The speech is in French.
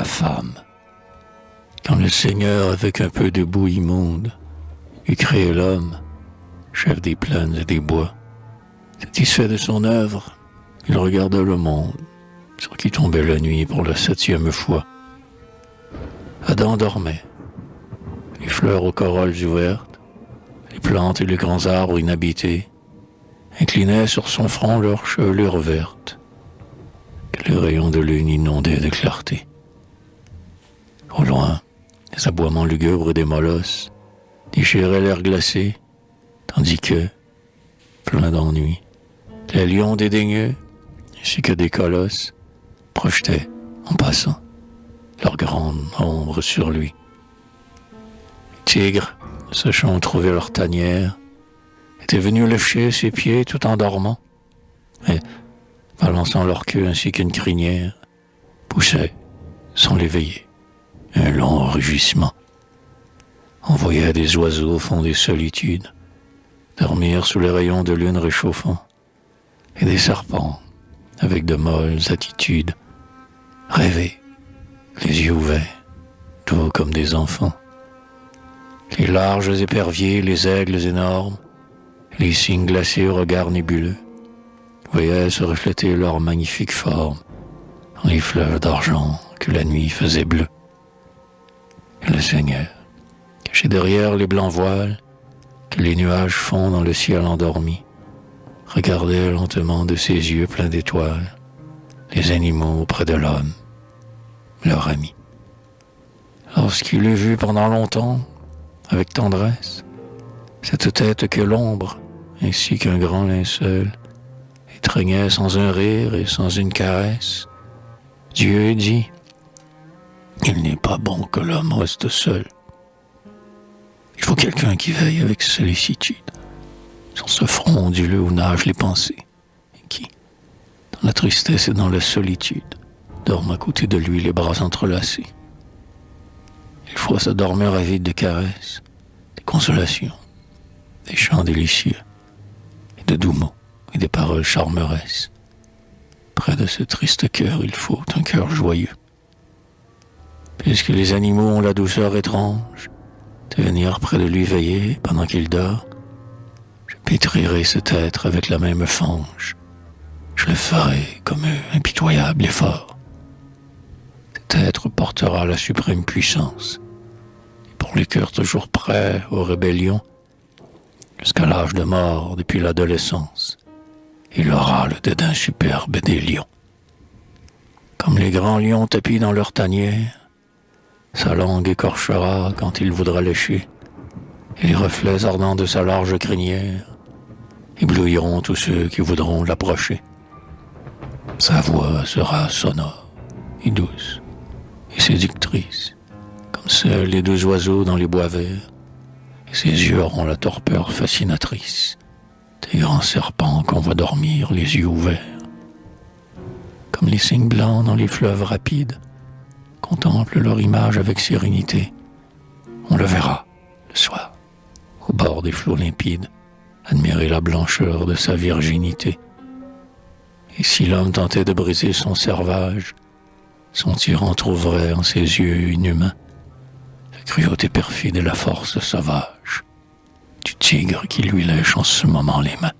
la femme. Quand le Seigneur, avec un peu de boue immonde, eut créé l'homme, chef des plaines et des bois, satisfait de son œuvre, il regarda le monde, sur qui tombait la nuit pour la 7e fois. Adam dormait. Les fleurs aux corolles ouvertes, les plantes et les grands arbres inhabités, inclinaient sur son front leur chevelure verte, que les rayons de lune inondaient de clarté. Au loin, les aboiements lugubres des molosses déchiraient l'air glacé, tandis que, plein d'ennui, les lions dédaigneux, ainsi que des colosses, projetaient, en passant, leur grande ombre sur lui. Les tigres, sachant où trouver leur tanière, étaient venus lécher ses pieds tout en dormant, et, balançant leur queue ainsi qu'une crinière, poussaient, sans l'éveiller, un long rugissement. On voyait des oiseaux au fond des solitudes dormir sous les rayons de lune réchauffant, et des serpents, avec de molles attitudes, rêver, les yeux ouverts, doux comme des enfants. Les larges éperviers, les aigles énormes, les cygnes glacés au regard nébuleux, voyaient se refléter leurs magnifiques formes dans les fleuves d'argent que la nuit faisait bleu. Et le Seigneur, caché derrière les blancs voiles que les nuages font dans le ciel endormi, regardait lentement de ses yeux pleins d'étoiles les animaux auprès de l'homme, leur ami. Lorsqu'il eut vu pendant longtemps, avec tendresse, cette tête que l'ombre, ainsi qu'un grand linceul, étreignait sans un rire et sans une caresse, Dieu dit: « Il n'est pas bon que l'homme reste seul. Il faut quelqu'un qui veille avec sollicitude sur ce front onduleux où nagent les pensées, et qui, dans la tristesse et dans la solitude, dorme à côté de lui les bras entrelacés. Il faut se dormir avide de caresses, des consolations, des chants délicieux, et de doux mots et des paroles charmeresses. Près de ce triste cœur, il faut un cœur joyeux. Puisque les animaux ont la douceur étrange de venir près de lui veiller pendant qu'il dort, je pétrirai cet être avec la même fange. Je le ferai comme eux, impitoyable et fort. Cet être portera la suprême puissance. Et pour les cœurs toujours prêts aux rébellions, jusqu'à l'âge de mort depuis l'adolescence, il aura le dédain superbe des lions. Comme les grands lions tapis dans leur tanière, sa langue écorchera quand il voudra lécher, et les reflets ardents de sa large crinière éblouiront tous ceux qui voudront l'approcher. Sa voix sera sonore et douce et séductrice, comme celle des deux oiseaux dans les bois verts, et ses yeux auront la torpeur fascinatrice des grands serpents qu'on voit dormir les yeux ouverts. Comme les cygnes blancs dans les fleuves rapides contemplent leur image avec sérénité, on le verra, le soir, au bord des flots limpides, admirer la blancheur de sa virginité. Et si l'homme tentait de briser son servage, son tyran trouverait en ses yeux inhumains la cruauté perfide et la force sauvage du tigre qui lui lèche en ce moment les mains.